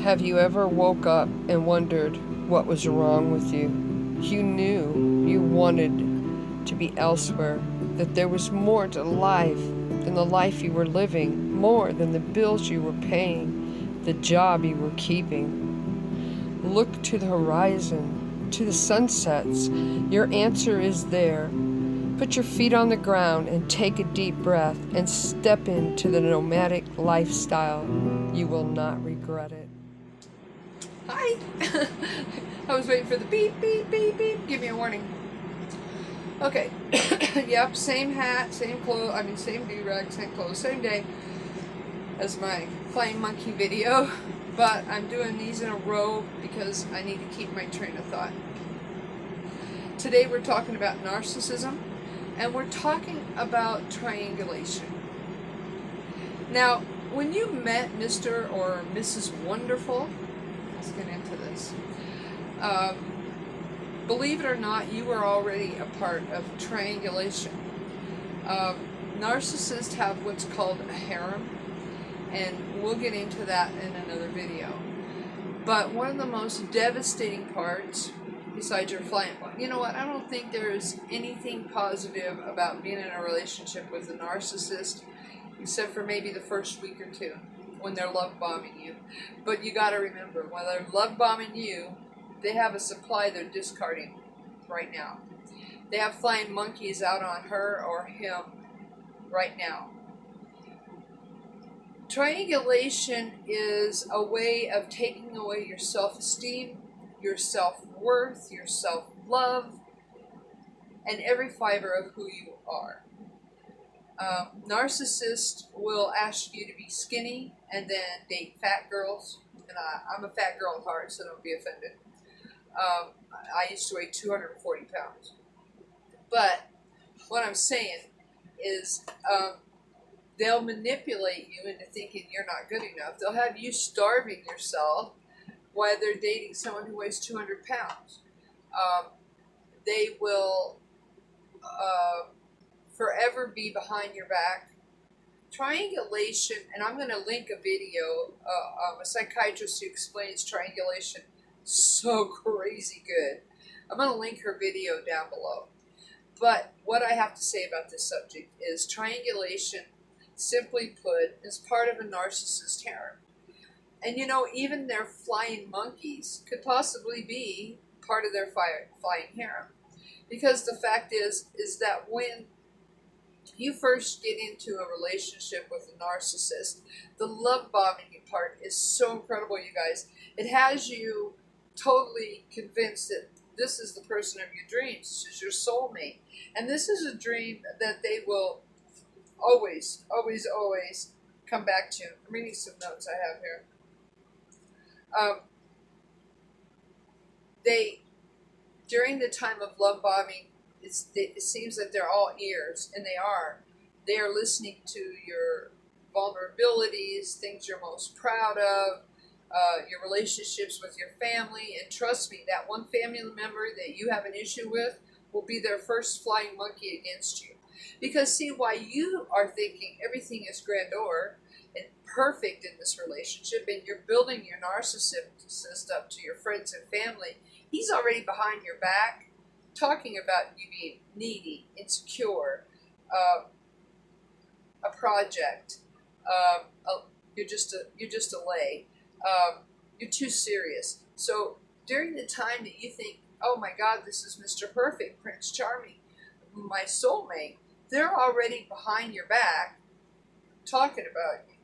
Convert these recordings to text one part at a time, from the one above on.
Have you ever woke up and wondered what was wrong with you? You knew you wanted to be elsewhere, that there was more to life than the life you were living, more than the bills you were paying, the job you were keeping. Look to the horizon, to the sunsets. Your answer is there. Put your feet on the ground and take a deep breath and step into the nomadic lifestyle. You will not regret it. Hi! I was waiting for the beep, beep, beep, beep. Give me a warning. Okay. Yep, same hat, same clothes, same do-rag, same clothes, same day as my flying monkey video. But I'm doing these in a row because I need to keep my train of thought. Today we're talking about narcissism, and we're talking about triangulation. Now, when you met Mr. or Mrs. Wonderful, let's get into this. Believe it or not, you were already a part of triangulation. Narcissists have what's called a harem, and we'll get into that in another video. But one of the most devastating parts, besides your flying, you know what, I don't think there's anything positive about being in a relationship with a narcissist, except for maybe the first week or two, when they're love bombing you. But you got to remember, when they're love bombing you, they have a supply they're discarding right now. They have flying monkeys out on her or him right now. Triangulation is a way of taking away your self-esteem, your self-worth, your self-love, and every fiber of who you are. Narcissists will ask you to be skinny and then date fat girls. And I'm a fat girl at heart, so don't be offended. I used to weigh 240 pounds. But what I'm saying is they'll manipulate you into thinking you're not good enough. They'll have you starving yourself while they're dating someone who weighs 200 pounds. They will forever be behind your back. Triangulation, and I'm going to link a video of a psychiatrist who explains triangulation so crazy good. I'm going to link her video down below. But what I have to say about this subject is triangulation, simply put, is part of a narcissist harem. And you know, even their flying monkeys could possibly be part of their flying harem. Because the fact is that when you first get into a relationship with a narcissist, the love bombing part is so incredible, you guys. It has you totally convinced that this is the person of your dreams. This is your soulmate. And this is a dream that they will always, always, always come back to. I'm reading some notes I have here. During the time of love bombing, it seems that they're all ears, and they are. They are listening to your vulnerabilities, things you're most proud of, your relationships with your family, and trust me, that one family member that you have an issue with will be their first flying monkey against you. Because see, while you are thinking everything is grandeur and perfect in this relationship, and you're building your narcissist up to your friends and family, he's already behind your back, talking about you being needy, insecure, a project, you're just a lay, you're too serious. So during the time that you think, oh my God, this is Mr. Perfect, Prince Charming, my soulmate, they're already behind your back talking about you,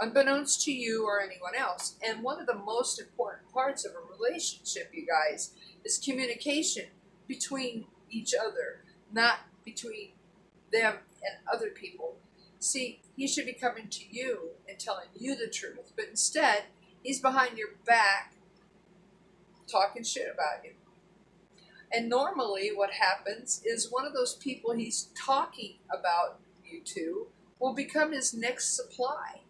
unbeknownst to you or anyone else. And one of the most important parts of a relationship, you guys, is communication between each other, not between them and other people. See, he should be coming to you and telling you the truth, but instead, he's behind your back talking shit about you. And normally what happens is one of those people he's talking about you to will become his next supply.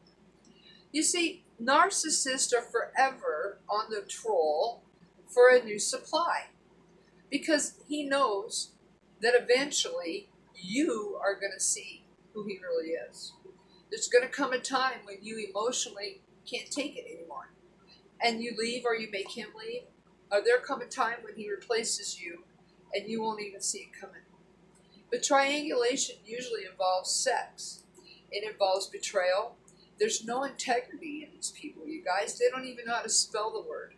You see, narcissists are forever on the troll for a new supply, because he knows that eventually you are going to see who he really is. There's going to come a time when you emotionally can't take it anymore. and you leave or you make him leave, or there'll come a time when he replaces you and you won't even see it coming. But triangulation usually involves sex. It involves betrayal. There's no integrity in these people, you guys. They don't even know how to spell the word,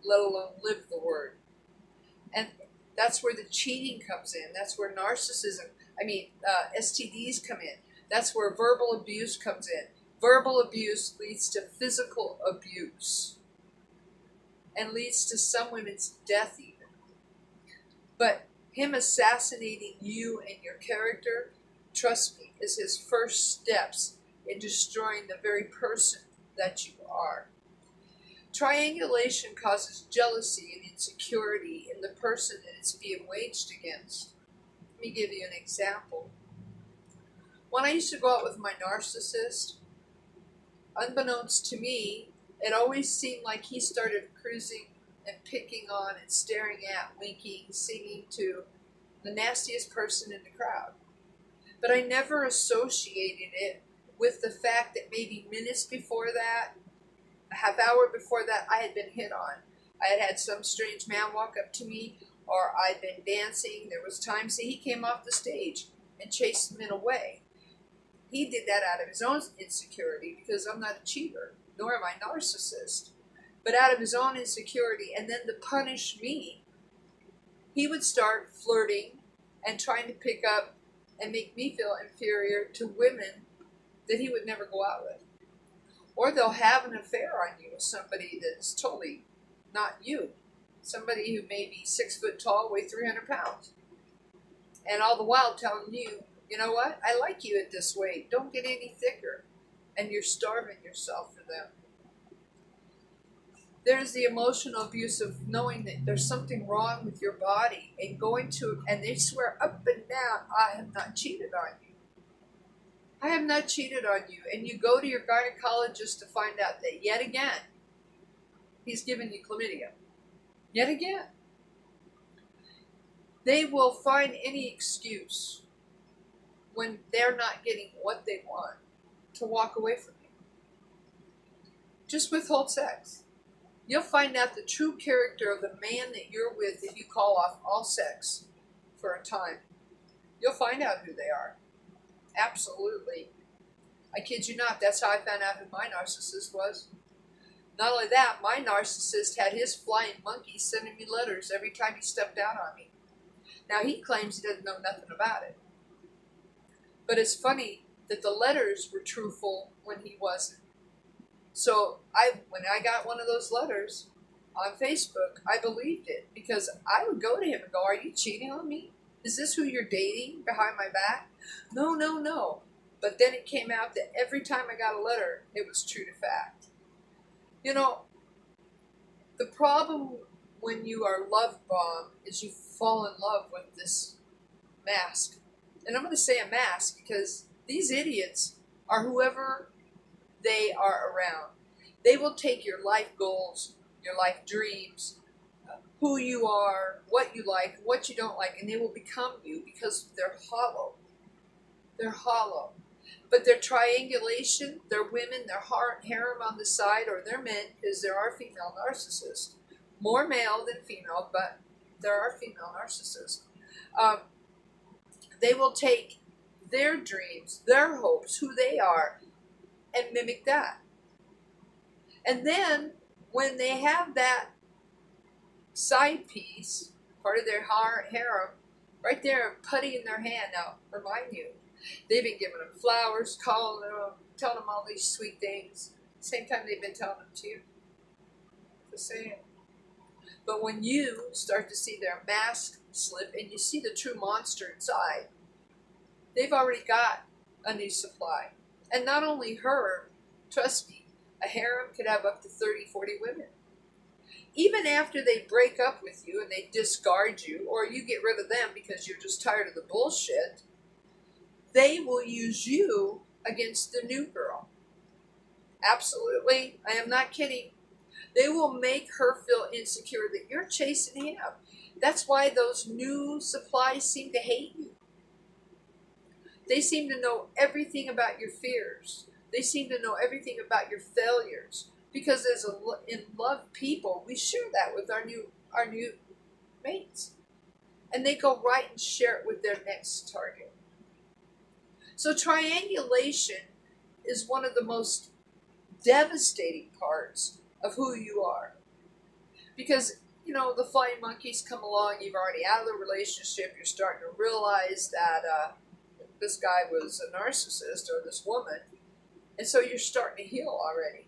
let alone live the word. And that's where the cheating comes in. That's where STDs come in. That's where verbal abuse comes in. Verbal abuse leads to physical abuse and leads to some women's death even. But him assassinating you and your character, trust me, is his first steps in destroying the very person that you are. Triangulation causes jealousy and insecurity in the person that it's being waged against. Let me give you an example. When I used to go out with my narcissist, unbeknownst to me, it always seemed like he started cruising and picking on and staring at, winking, singing to the nastiest person in the crowd. But I never associated it with the fact that maybe minutes before that, a half hour before that, I had been hit on. I had had some strange man walk up to me, or I'd been dancing. There was times that he came off the stage and chased men away. He did that out of his own insecurity, because I'm not a cheater, nor am I a narcissist. But out of his own insecurity, and then to punish me, he would start flirting and trying to pick up and make me feel inferior to women that he would never go out with. Or they'll have an affair on you with somebody that's totally not you. Somebody who may be 6 foot tall, weigh 300 pounds. And all the while telling you, you know what, I like you at this weight. Don't get any thicker. And you're starving yourself for them. There's the emotional abuse of knowing that there's something wrong with your body and going to, and they swear up and down, I have not cheated on you. I have not cheated on you. And you go to your gynecologist to find out that yet again, he's given you chlamydia. Yet again. They will find any excuse when they're not getting what they want to walk away from you. Just withhold sex. You'll find out the true character of the man that you're with if you call off all sex for a time. You'll find out who they are. Absolutely. I kid you not, that's how I found out who my narcissist was. Not only that, my narcissist had his flying monkey sending me letters every time he stepped out on me. Now, he claims he doesn't know nothing about it. But it's funny that the letters were truthful when he wasn't. So when I got one of those letters on Facebook, I believed it, because I would go to him and go, are you cheating on me? Is this who you're dating behind my back? No, no, no. But then it came out that every time I got a letter, it was true to fact. You know, the problem when you are love bombed is you fall in love with this mask. And I'm going to say a mask because these idiots are whoever they are around. They will take your life goals, your life dreams, who you are, what you like, what you don't like, and they will become you because they're hollow. They're hollow. But their triangulation, their women, their harem on the side, or their men, because there are female narcissists. More male than female, but there are female narcissists. They will take their dreams, their hopes, who they are, and mimic that. And then, when they have that side piece, part of their harem, right there, putty in their hand. Now, remind you, they've been giving them flowers, calling them, telling them all these sweet things. Same time they've been telling them to you. Just saying. But when you start to see their mask slip and you see the true monster inside, they've already got a new supply. And not only her, trust me, a harem could have up to 30, 40 women. Even after they break up with you and they discard you, or you get rid of them because you're just tired of the bullshit, they will use you against the new girl. Absolutely. I am not kidding. They will make her feel insecure that you're chasing him. That's why those new supplies seem to hate you. They seem to know everything about your fears. They seem to know everything about your failures. Because as in love people, we share that with our new mates. And they go right and share it with their next target. So triangulation is one of the most devastating parts of who you are. Because, you know, the flying monkeys come along, you've already out of the relationship, you're starting to realize that this guy was a narcissist or this woman, and so you're starting to heal already.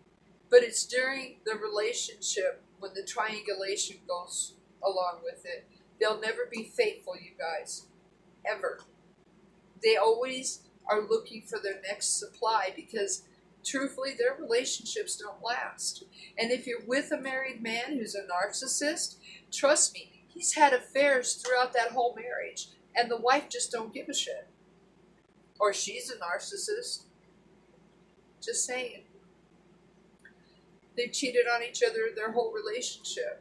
But it's during the relationship when the triangulation goes along with it. They'll never be faithful, you guys. Ever. They always are looking for their next supply because, truthfully, their relationships don't last. And if you're with a married man who's a narcissist, trust me, he's had affairs throughout that whole marriage. And the wife just don't give a shit. Or she's a narcissist. Just saying. They've cheated on each other their whole relationship.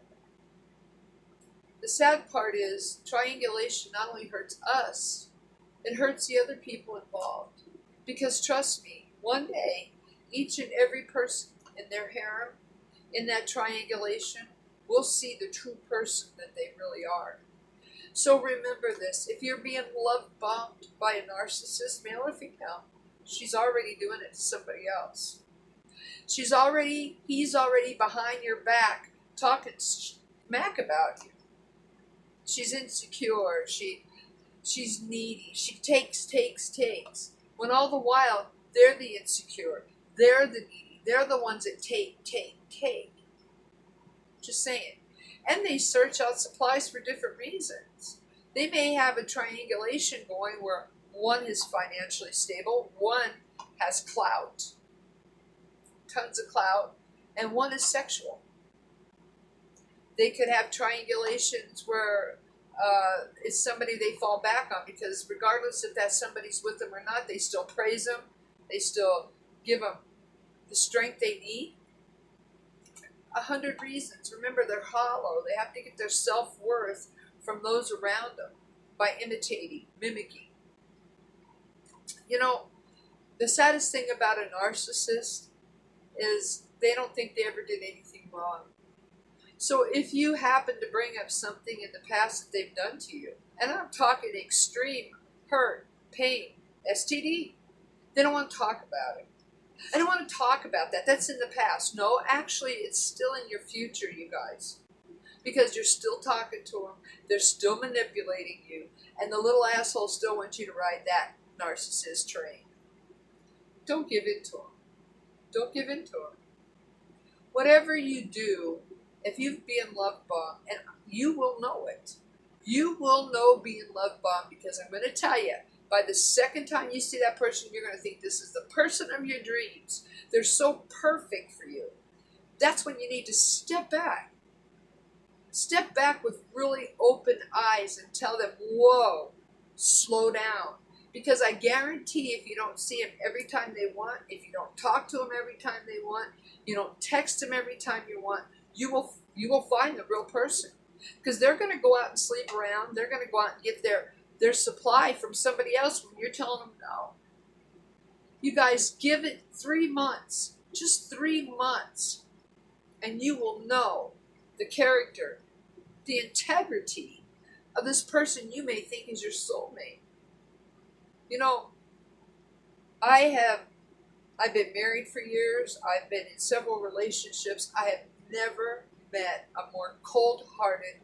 The sad part is triangulation not only hurts us, it hurts the other people involved. Because trust me, one day, each and every person in their harem, in that triangulation, will see the true person that they really are. So remember this, if you're being love bombed by a narcissist, male or female, she's already doing it to somebody else. He's already behind your back talking smack about you. She's insecure, she's needy, she takes. When all the while, they're the insecure, they're the needy, they're the ones that take. Just saying. And they search out supplies for different reasons. They may have a triangulation going where one is financially stable, one has clout, tons of clout, and one is sexual. They could have triangulations where it's somebody they fall back on because regardless if that somebody's with them or not, they still praise them. They still give them the strength they need. 100 reasons. Remember, they're hollow. They have to get their self-worth from those around them by imitating, mimicking. You know, the saddest thing about a narcissist is they don't think they ever did anything wrong. So if you happen to bring up something in the past that they've done to you, and I'm talking extreme hurt, pain, STD, they don't want to talk about it. I don't want to talk about that. That's in the past. No, actually, it's still in your future, you guys. Because you're still talking to them. They're still manipulating you. And the little asshole still wants you to ride that narcissist train. Don't give in to them. Don't give in to them. Whatever you do, if you've been love bombed, and you will know it. You will know being love bombed because I'm going to tell you, by the second time you see that person, you're going to think this is the person of your dreams. They're so perfect for you. That's when you need to step back. Step back with really open eyes and tell them, whoa, slow down. Because I guarantee if you don't see them every time they want, if you don't talk to them every time they want, you don't text them every time you want, you will find the real person. Because they're going to go out and sleep around. They're going to go out and get their supply from somebody else when you're telling them no. You guys, give it 3 months. Just 3 months. And you will know the character, the integrity of this person you may think is your soulmate. You know, I've been married for years. I've been in several relationships. I have never met a more cold-hearted,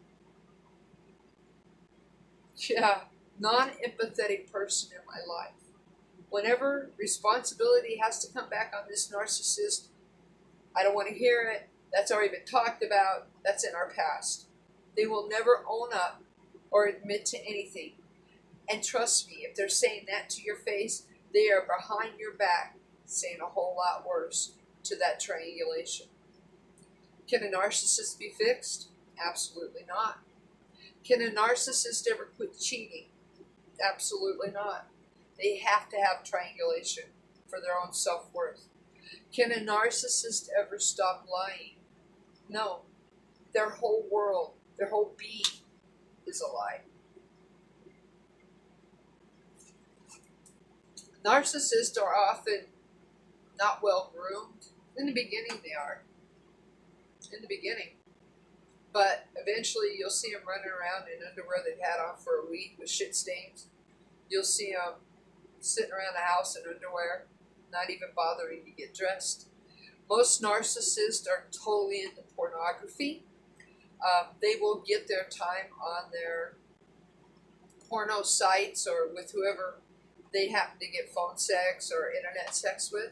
non-empathetic person in my life. Whenever responsibility has to come back on this narcissist, I don't want to hear it. That's already been talked about. That's in our past. They will never own up or admit to anything. And trust me, if they're saying that to your face, they are behind your back saying a whole lot worse to that triangulation. Can a narcissist be fixed? Absolutely not. Can a narcissist ever quit cheating? Absolutely not. They have to have triangulation for their own self-worth. Can a narcissist ever stop lying? No. Their whole world, their whole being is a lie. Narcissists are often not well groomed. In the beginning they are. in the beginning. But eventually you'll see them running around in underwear they've had on for a week with shit stains. You'll see them sitting around the house in underwear, not even bothering to get dressed. Most narcissists are totally into pornography. They will get their time on their porno sites or with whoever they happen to get phone sex or internet sex with.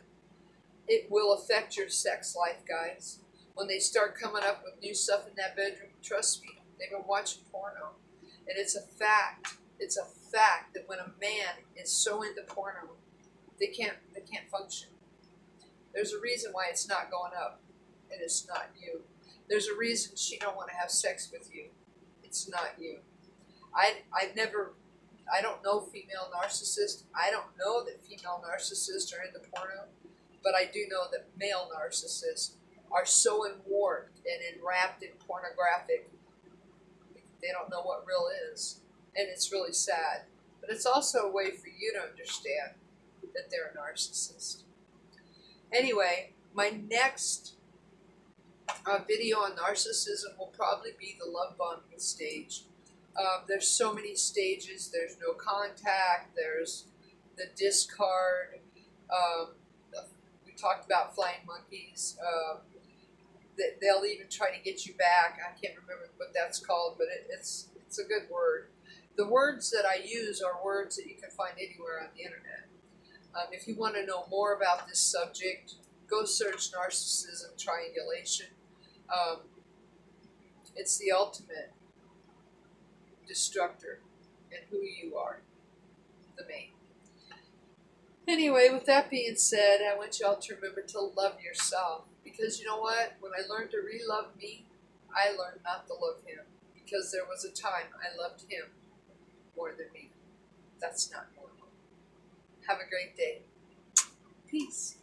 It will affect your sex life, guys. When they start coming up with new stuff in that bedroom, trust me, they've been watching porno. And it's a fact that when a man is so into porno, they can't function. There's a reason why it's not going up, and it's not you. There's a reason she don't want to have sex with you. It's not you. I don't know female narcissists. I don't know that female narcissists are into porno, but I do know that male narcissists are so enwarped and enwrapped in pornographic, they don't know what real is. And it's really sad. But it's also a way for you to understand that they're a narcissist. Anyway, my next video on narcissism will probably be the love bombing stage. There's so many stages. There's no contact. There's the discard. We talked about flying monkeys. They'll even try to get you back. I can't remember what that's called, but it's a good word. The words that I use are words that you can find anywhere on the internet. If you want to know more about this subject, go search Narcissism Triangulation. It's the ultimate destructor in who you are, the main. Anyway, with that being said, I want y'all to remember to love yourself. Because you know what? When I learned to re-love me, I learned not to love him. Because there was a time I loved him more than me. That's not normal. Have a great day. Peace.